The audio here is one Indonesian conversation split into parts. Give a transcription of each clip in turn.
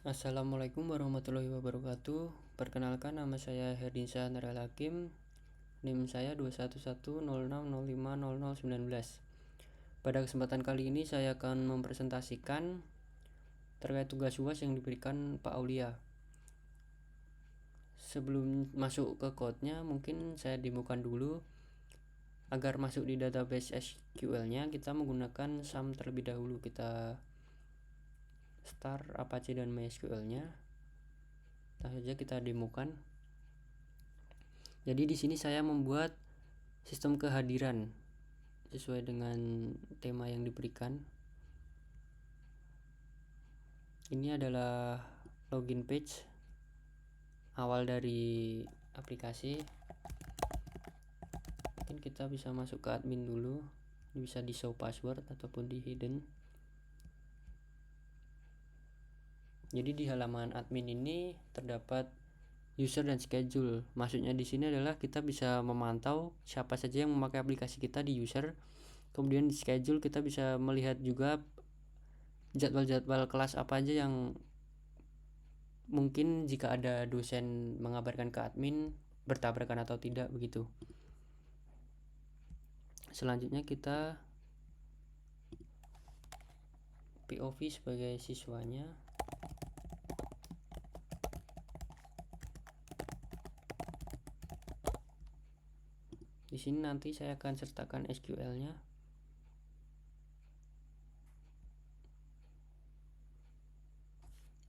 Assalamualaikum warahmatullahi wabarakatuh. Perkenalkan, nama saya Herdinsyah Nurul Hakim. NIM saya 2110060050019. Pada kesempatan kali ini saya akan mempresentasikan terkait tugas UAS yang diberikan Pak Aulia. Sebelum masuk ke code-nya, mungkin saya demokan dulu. Agar masuk di database SQL-nya, kita menggunakan SAM terlebih dahulu. Kita start Apache dan MySQL-nya. Langsung saja kita demokan. Jadi di sini saya membuat sistem kehadiran sesuai dengan tema yang diberikan. Ini adalah login page awal dari aplikasi. Mungkin kita bisa masuk ke admin dulu. Ini bisa di show password ataupun di hidden. Jadi di halaman admin ini terdapat user dan schedule. Maksudnya di sini adalah kita bisa memantau siapa saja yang memakai aplikasi kita di user. Kemudian di schedule kita bisa melihat juga jadwal-jadwal kelas apa aja yang mungkin jika ada dosen mengabarkan ke admin bertabrakan atau tidak begitu. Selanjutnya kita POV sebagai siswanya. Di sini nanti saya akan sertakan SQL-nya.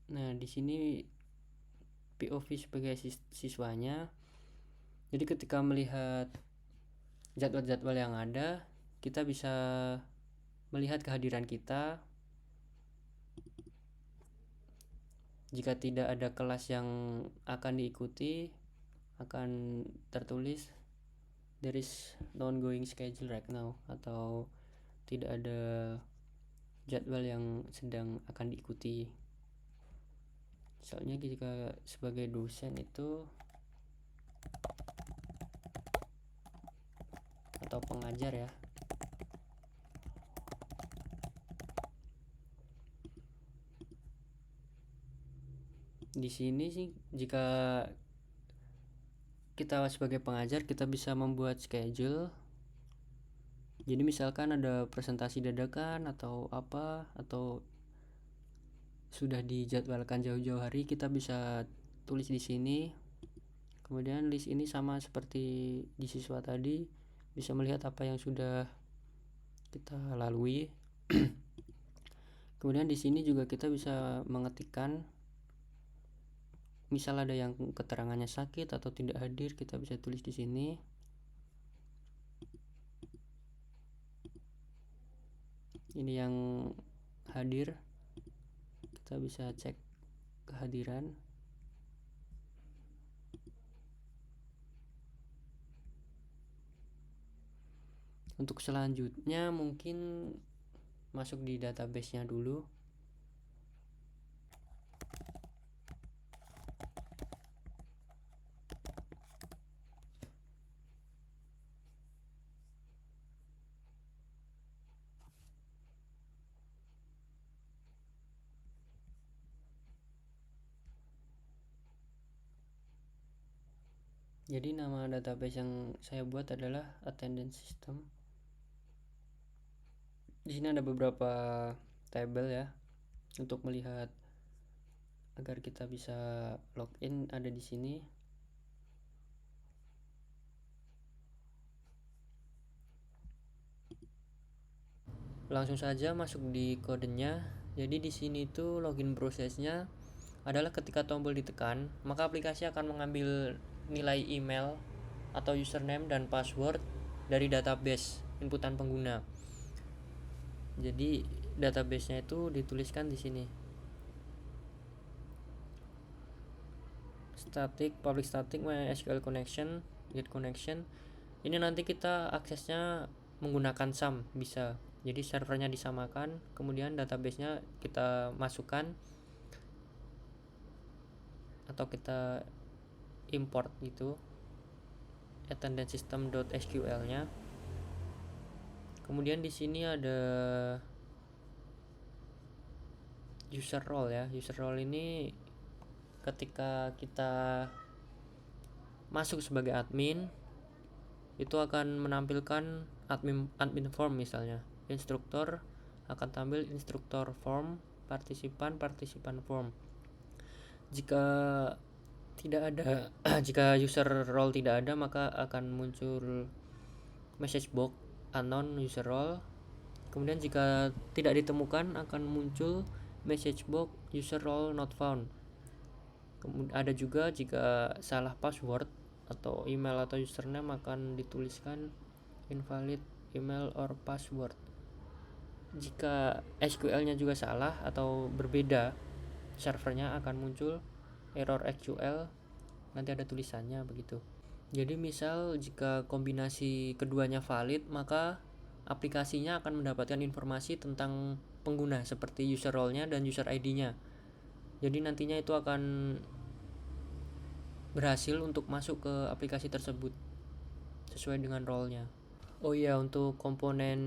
Nah, di sini POV sebagai siswanya. Jadi ketika melihat jadwal-jadwal yang ada, kita bisa melihat kehadiran kita. Jika tidak ada kelas yang akan diikuti, akan tertulis there is no ongoing schedule right now, atau tidak ada jadwal yang sedang akan diikuti. Soalnya jika sebagai dosen itu atau pengajar ya, di sini sih jika kita sebagai pengajar kita bisa membuat schedule. Jadi misalkan ada presentasi dadakan atau apa, atau sudah dijadwalkan jauh-jauh hari, kita bisa tulis di sini. Kemudian list ini sama seperti di siswa tadi, bisa melihat apa yang sudah kita lalui. Kemudian di sini juga kita bisa mengetikkan, misal ada yang keterangannya sakit atau tidak hadir, kita bisa tulis di sini. Ini yang hadir, kita bisa cek kehadiran. Untuk selanjutnya mungkin masuk di database-nya dulu. Jadi nama database yang saya buat adalah attendance system. Di sini ada beberapa tabel ya untuk melihat agar kita bisa login, ada di sini. Langsung saja masuk di kodenya. Jadi di sini tuh login prosesnya adalah ketika tombol ditekan, maka aplikasi akan mengambil nilai email atau username dan password dari database inputan pengguna. Jadi database-nya itu dituliskan di sini. Static, public static, MySQL connection, get connection. Ini nanti kita aksesnya menggunakan SAM bisa. Jadi servernya disamakan, kemudian database-nya kita masukkan atau kita import gitu, attendance system.sql-nya. Kemudian di sini ada user role ya. User role ini ketika kita masuk sebagai admin itu akan menampilkan admin form, misalnya instruktur akan tampil instruktur form, partisipan form. Jika tidak ada jika user role tidak ada, maka akan muncul message box unknown user role. Kemudian jika tidak ditemukan akan muncul message box user role not found. Kemudian ada juga jika salah password atau email atau username akan dituliskan invalid email or password. Jika SQL-nya juga salah atau berbeda servernya akan muncul error SQL, nanti ada tulisannya begitu. Jadi misal jika kombinasi keduanya valid, maka aplikasinya akan mendapatkan informasi tentang pengguna seperti user role-nya dan user ID-nya. Jadi nantinya itu akan berhasil untuk masuk ke aplikasi tersebut sesuai dengan role-nya. Oh iya, untuk komponen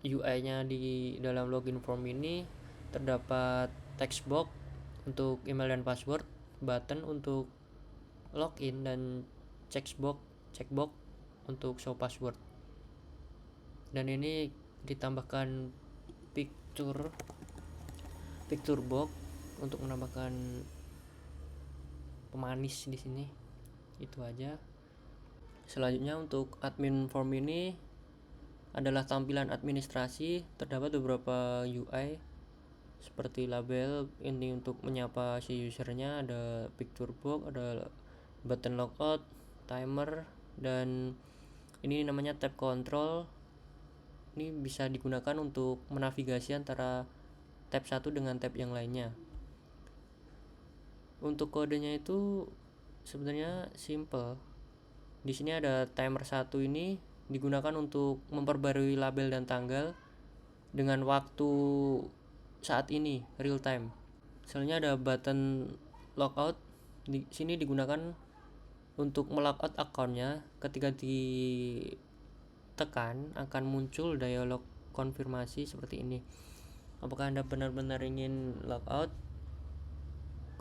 UI-nya di dalam login form ini terdapat text box untuk email dan password, button untuk login, dan checkbox untuk show password. Dan ini ditambahkan picture box untuk menambahkan pemanis di sini. Itu aja. Selanjutnya untuk admin form ini adalah tampilan administrasi. Terdapat beberapa UI seperti label ini untuk menyapa si usernya, ada picture box, ada button logout, timer, dan ini namanya tab control. Ini bisa digunakan untuk menavigasi antara tab satu dengan tab yang lainnya. Untuk kodenya itu sebenarnya simple. Di sini ada timer 1 ini digunakan untuk memperbarui label dan tanggal dengan waktu saat ini, real time. Selanjutnya ada button logout. Di sini digunakan untuk melogout akunnya. Ketika ditekan akan muncul dialog konfirmasi seperti ini. Apakah Anda benar-benar ingin logout?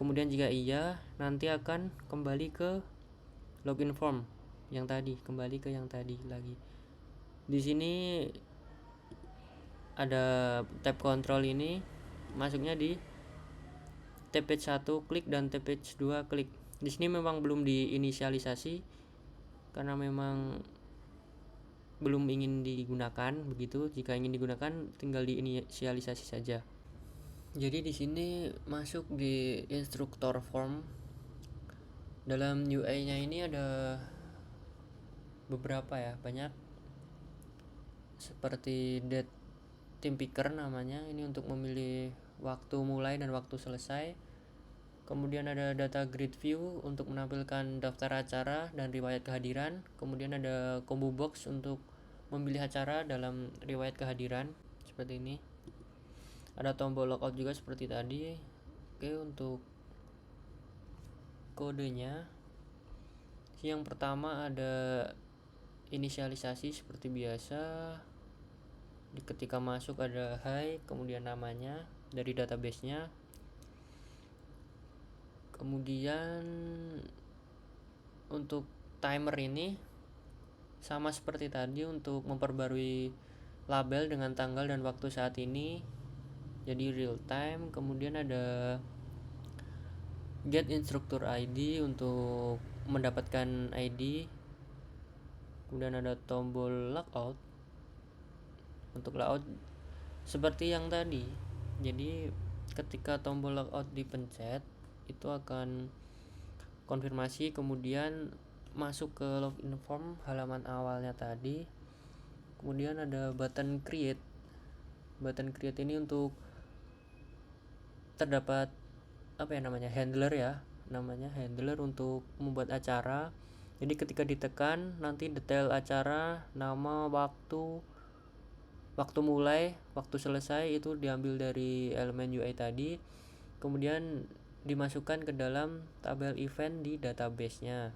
Kemudian jika iya, nanti akan kembali ke login form yang tadi, lagi. Di sini ada tab control ini, masuknya di tab page 1 klik dan tab page 2 klik. Di sini memang belum diinisialisasi karena memang belum ingin digunakan begitu. Jika ingin digunakan tinggal diinisialisasi saja. Jadi di sini masuk di instruktur form. Dalam UI-nya ini ada beberapa ya, banyak, seperti date time picker namanya, ini untuk memilih waktu mulai dan waktu selesai. Kemudian ada data grid view untuk menampilkan daftar acara dan riwayat kehadiran. Kemudian ada combo box untuk memilih acara dalam riwayat kehadiran seperti ini. Ada tombol logout juga seperti tadi. Oke, untuk kodenya yang pertama ada inisialisasi seperti biasa. Ketika masuk ada hi, kemudian namanya dari database-nya. Kemudian untuk timer ini sama seperti tadi untuk memperbarui label dengan tanggal dan waktu saat ini, jadi real time. Kemudian ada get instruktur ID untuk mendapatkan ID. Kemudian ada tombol logout untuk logout seperti yang tadi. Jadi ketika tombol logout dipencet itu akan konfirmasi, kemudian masuk ke login form halaman awalnya tadi. Kemudian ada button create. Button create ini untuk terdapat handler untuk membuat acara. Jadi ketika ditekan nanti detail acara, nama, waktu mulai, waktu selesai itu diambil dari elemen UI tadi, kemudian dimasukkan ke dalam tabel event di database-nya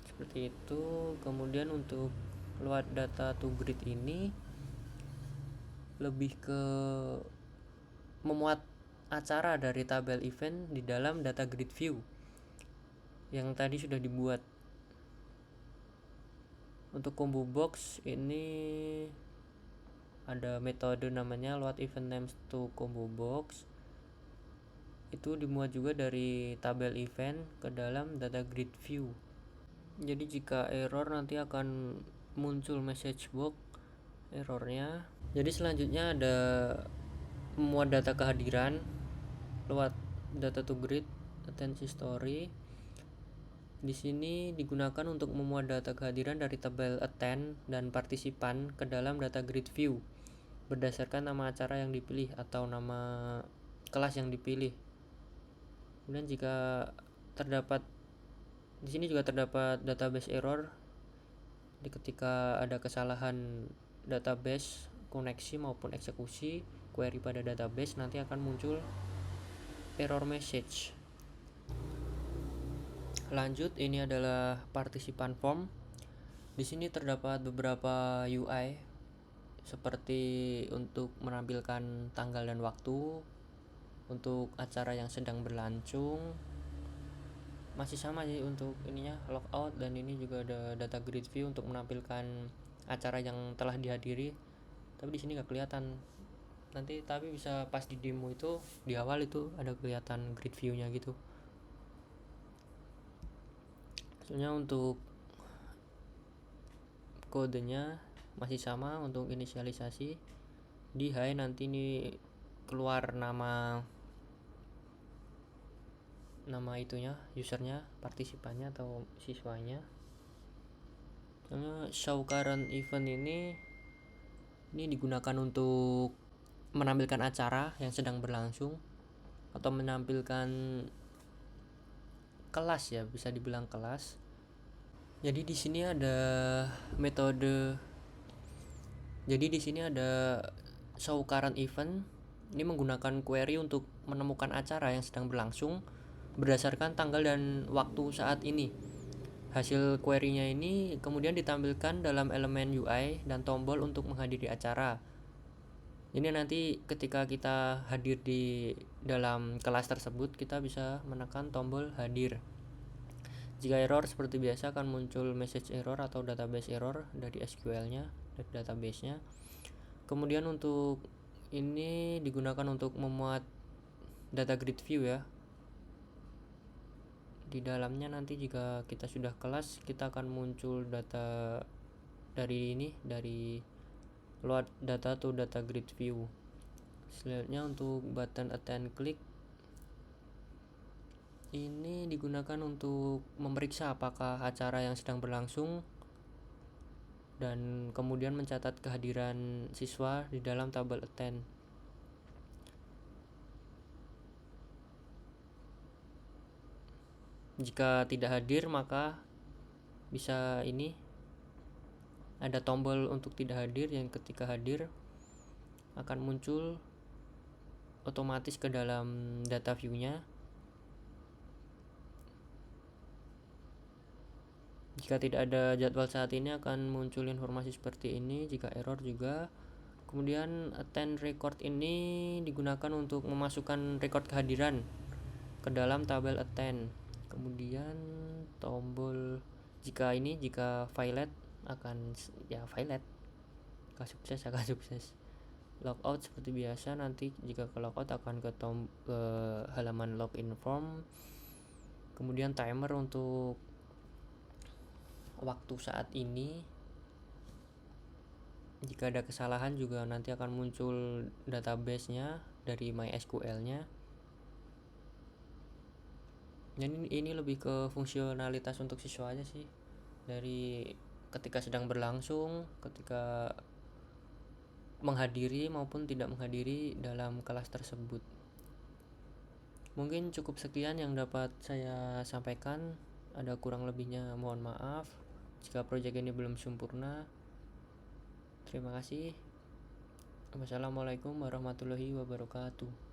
seperti itu. Kemudian untuk load data to grid ini lebih ke memuat acara dari tabel event di dalam data grid view yang tadi sudah dibuat. Untuk combo box ini ada metode namanya load event names to combo box. Itu dimuat juga dari tabel event ke dalam data grid view. Jadi jika error nanti akan muncul message box errornya. Jadi selanjutnya ada memuat data kehadiran lewat data to grid attention story. Di sini digunakan untuk memuat data kehadiran dari tabel attend dan partisipan ke dalam data grid view berdasarkan nama acara yang dipilih atau nama kelas yang dipilih. Kemudian jika terdapat di sini juga terdapat database error ketika ada kesalahan database koneksi maupun eksekusi query pada database, nanti akan muncul error message. Lanjut, ini adalah partisipan form. Di sini terdapat beberapa UI seperti untuk menampilkan tanggal dan waktu untuk acara yang sedang berlangsung. Masih sama sih untuk ininya logout, dan ini juga ada data grid view untuk menampilkan acara yang telah dihadiri. Tapi di sini nggak kelihatan. Nanti tapi bisa pas di demo itu di awal itu ada kelihatan grid view-nya gitu. Soalnya untuk kodenya masih sama untuk inisialisasi. Di hi nanti ini keluar nama itunya, usernya, partisipannya atau siswanya. Soalnya show current event ini digunakan untuk menampilkan acara yang sedang berlangsung atau menampilkan kelas ya, bisa dibilang kelas. Jadi di sini ada metode. Jadi di sini ada show current event. Ini menggunakan query untuk menemukan acara yang sedang berlangsung berdasarkan tanggal dan waktu saat ini. Hasil query-nya ini kemudian ditampilkan dalam elemen UI dan tombol untuk menghadiri acara. Ini nanti ketika kita hadir di dalam kelas tersebut, kita bisa menekan tombol hadir. Jika error, seperti biasa akan muncul message error atau database error dari SQL-nya, dari database-nya. Kemudian untuk ini digunakan untuk memuat data grid view ya. Di dalamnya nanti jika kita sudah kelas, kita akan muncul data dari load data to data grid view. Selanjutnya untuk button attend click ini digunakan untuk memeriksa apakah acara yang sedang berlangsung dan kemudian mencatat kehadiran siswa di dalam tabel attend. Jika tidak hadir, maka bisa ada tombol untuk tidak hadir, yang ketika hadir akan muncul otomatis ke dalam data view-nya. Jika tidak ada jadwal saat ini akan muncul informasi seperti ini. Jika error juga. Kemudian attend record ini digunakan untuk memasukkan record kehadiran ke dalam tabel attend. Kemudian tombol jika violet akan violet, akan sukses. Logout seperti biasa, nanti jika ke logout akan ke halaman login form. Kemudian timer untuk waktu saat ini. Jika ada kesalahan juga nanti akan muncul database-nya dari MySQL-nya. Dan ini lebih ke fungsionalitas untuk siswa aja sih, dari ketika sedang berlangsung, ketika menghadiri maupun tidak menghadiri dalam kelas tersebut. Mungkin cukup sekian yang dapat saya sampaikan. Ada kurang lebihnya mohon maaf jika proyek ini belum sempurna. Terima kasih. Wassalamualaikum warahmatullahi wabarakatuh.